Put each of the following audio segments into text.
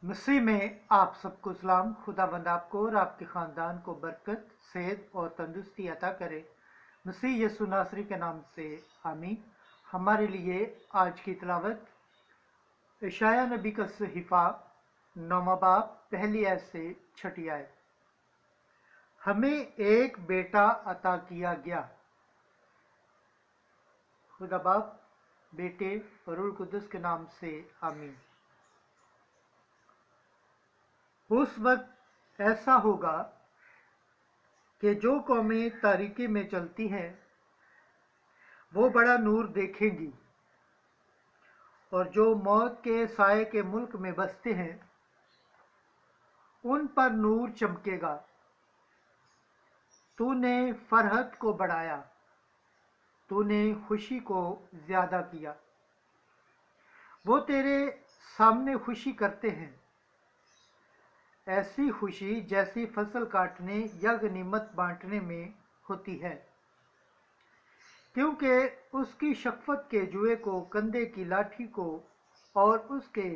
मसीह में आप सबको सलाम। खुदाबंद आपको और आपके ख़ानदान को बरकत, सेहत और तंदुरुस्ती अता करे। मसीह यसु नासरी के नाम से आमीन। हमारे लिए आज की तिलावत यशायाह नबी का सहीफ़ा 9वां बाब पहली आयत से 6ठी आयत। हमें एक बेटा अता किया गया। खुदा बाप, बेटे और रूह कुद्दुस के नाम से आमीन। उस वक्त ऐसा होगा कि जो कौमें तारीकी में चलती हैं वो बड़ा नूर देखेंगी, और जो मौत के साए के मुल्क में बसते हैं उन पर नूर चमकेगा। तूने फरहत को बढ़ाया, तूने खुशी को ज़्यादा किया। वो तेरे सामने खुशी करते हैं, ऐसी खुशी जैसी फसल काटने या गनीमत बांटने में होती है, क्योंकि उसकी शफ़क़त के जुए को, कंधे की लाठी को और उसके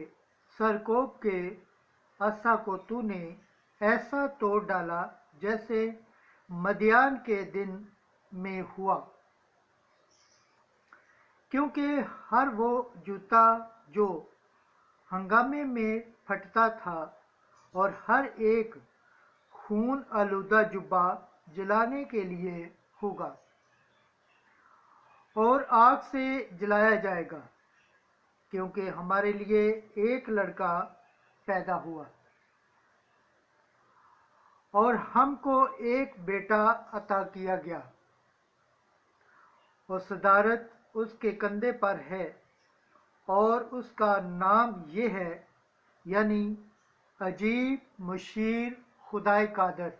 सरकोप के असा को तूने ऐसा तोड़ डाला जैसे मदियान के दिन में हुआ। क्योंकि हर वो जूता जो हंगामे में फटता था और हर एक खून आलूदा जुब्बा जलाने के लिए होगा और आग से जलाया जाएगा, क्योंकि हमारे लिए एक लड़का पैदा हुआ और हमको एक बेटा अता किया गया, और सदारत उसके कंधे पर है, और उसका नाम ये है, यानी अजीब, मुशीर, खुदाए कादर,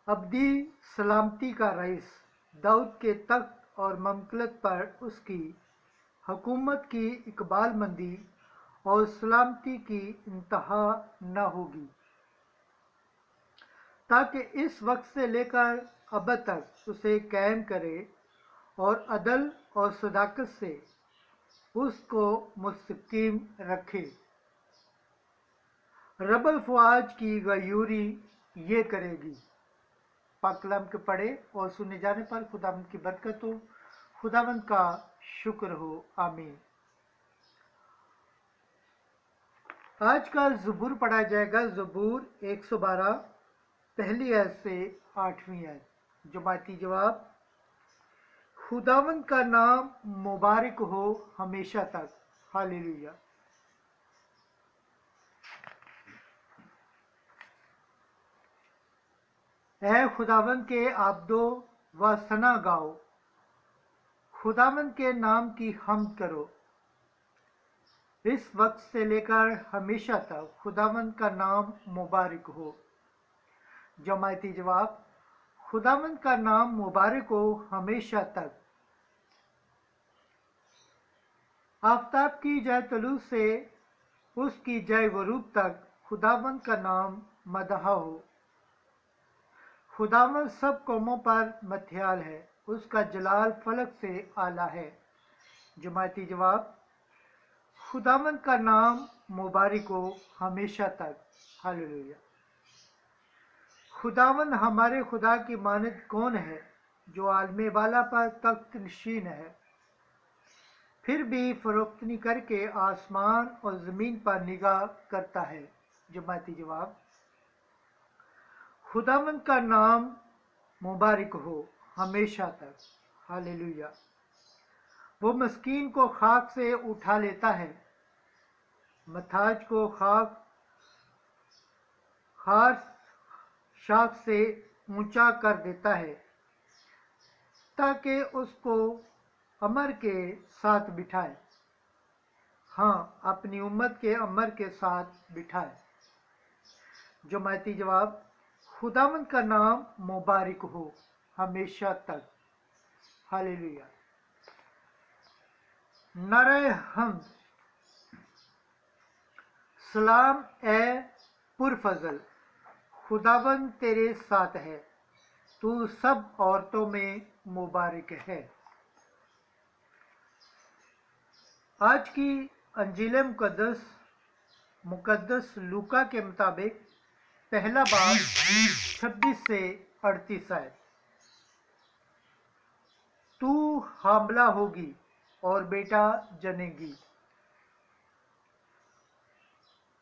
अब्दी सलामती का रईस। दाऊद के तख्त और ममलकत पर उसकी हुकूमत की इकबालमंदी और सलामती की इंतहा न होगी, ताकि इस वक्त से लेकर अब तक उसे कायम करे और अदल और सदाकत से उसको मुस्तकीम रखे। रब फ़वाज की गयूरी ये करेगी। पाक कलाम के पढ़े और सुने जाने पर खुदावंद की बरकत हो, खुदावंद का शुक्र हो। आमीन। आज का ज़बूर पढ़ा जाएगा। ज़बूर 112 पहली आयत से 8वीं आयत। जमाती जवाब, खुदावंद का नाम मुबारक हो हमेशा तक। हालेलुया। ऐ खुदावंद के आबदो व सना गाओ, खुदावंद के नाम की हम्द करो। इस वक्त से लेकर हमेशा तक खुदावंद का नाम मुबारक हो। जमाती जवाब, खुदावंद का नाम मुबारक हो हमेशा तक। आफताब की जय तलू से उसकी जय गरूब तक खुदावंद का नाम मदहा हो। खुदावंद सब कौमों पर मथियाल है, उसका जलाल फलक से आला है। जमाती जवाब, खुदावंद का नाम मुबारक हो हमेशा तक। हालेलुया। खुदावंद हमारे खुदा की मानद कौन है, जो आलमे वाला पर तख्त नशीन है, फिर भी फरोख्तनी करके आसमान और ज़मीन पर निगाह करता है। जमाती जवाब, खुदावंद का नाम मुबारक हो हमेशा तक। हालेलुया। वो मस्कीन को खाक से उठा लेता है, मथाज को खार शाख से ऊंचा कर देता है, ताकि उसको अमर के साथ बिठाए। हाँ, अपनी उम्मत के अमर के साथ बिठाए। जमाती जवाब, खुदावंद का नाम मुबारक हो हमेशा तक। हालेलुया। नारे हम्द। सलाम ए पुरफजल, खुदावंद तेरे साथ है, तू सब औरतों में मुबारक है। आज की अंजील मुक़द्दस मुकद्दस लूका के मुताबिक पहला बाब 26 से 38 आयत। तू हामला होगी और बेटा जनेगी।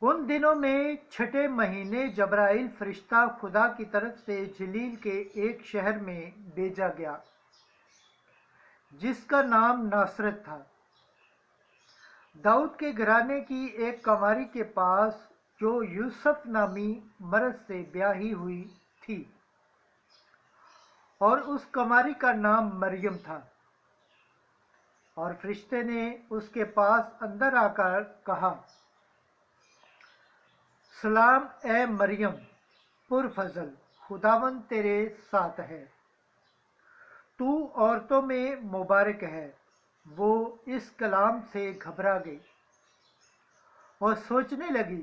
उन दिनों में छठे महीने जब्राइल फरिश्ता खुदा की तरफ से जलील के एक शहर में भेजा गया जिसका नाम नासरत था, दाऊद के घराने की एक कंवारी के पास जो यूसुफ नामी मर्द से ब्याही हुई थी, और उस कंवारी का नाम मरियम था। और फरिश्ते ने उसके पास अंदर आकर कहा, सलाम ए मरियम, पुरफजल, खुदावंद तेरे साथ है, तू औरतों में मुबारक है। वो इस कलाम से घबरा गई और सोचने लगी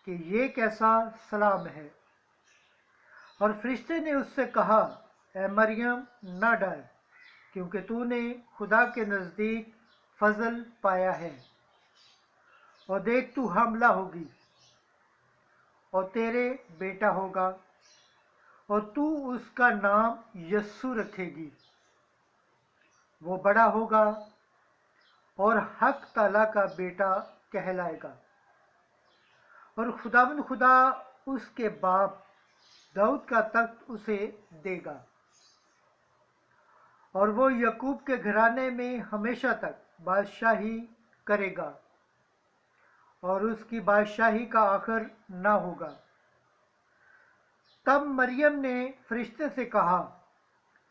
कि ये कैसा सलाम है। और फरिश्ते ने उससे कहा, ए मरियम, ना डर, क्योंकि तूने खुदा के नज़दीक फजल पाया है। और देख, तू हामला होगी और तेरे बेटा होगा, और तू उसका नाम यस्सु रखेगी। वो बड़ा होगा और हक ताला का बेटा कहलाएगा, और खुदावंद खुदा उसके बाप दाऊद का तख्त उसे देगा, और वो यकूब के घराने में हमेशा तक बादशाही करेगा, और उसकी बादशाही का आखिर ना होगा। तब मरियम ने फरिश्ते से कहा,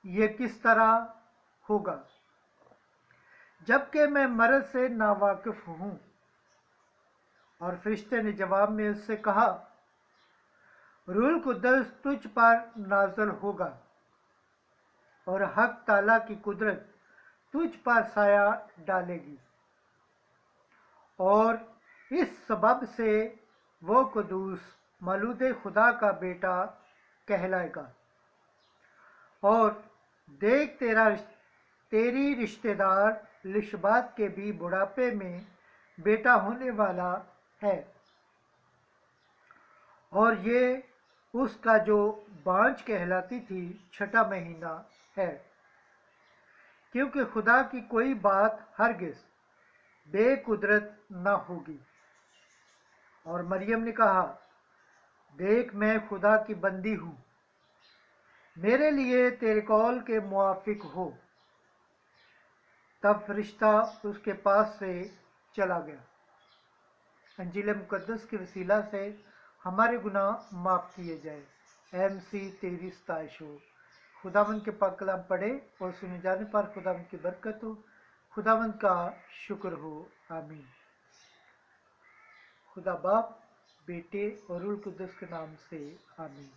ये किस तरह होगा, जबकि मैं मर्द से नावाकिफ हूँ। और फरिश्ते ने जवाब में उससे कहा, रूहुल कुद्दस तुझ पर नाज़िल होगा, और हक ताला की कुदरत तुझ पर साया डालेगी, और इस सबब से वो कुदूस मौलूद खुदा का बेटा कहलाएगा। और देख, तेरी रिश्तेदार लिशबात के भी बुढ़ापे में बेटा होने वाला है, और ये उसका जो बांझ कहलाती थी छठा महीना है, क्योंकि खुदा की कोई बात हरगिज बेकुदरत न होगी। और मरियम ने कहा, देख, मैं खुदा की बंदी हूँ, मेरे लिए तेरे कौल के मुआफिक हो। तब फरिश्ता उसके पास से चला गया। अंजील मुकद्दस के वसीला से हमारे गुनाह माफ़ किए जाए। MC तेरी सताइश हो। खुदावंद के पाक कलाम पढ़े और सुने जाने पर खुदावंद की बरकत हो। खुदावंद का शुक्र हो। आमीन। खुदा बाप, बेटे और रूहुल कुद्दस के नाम से आमीन।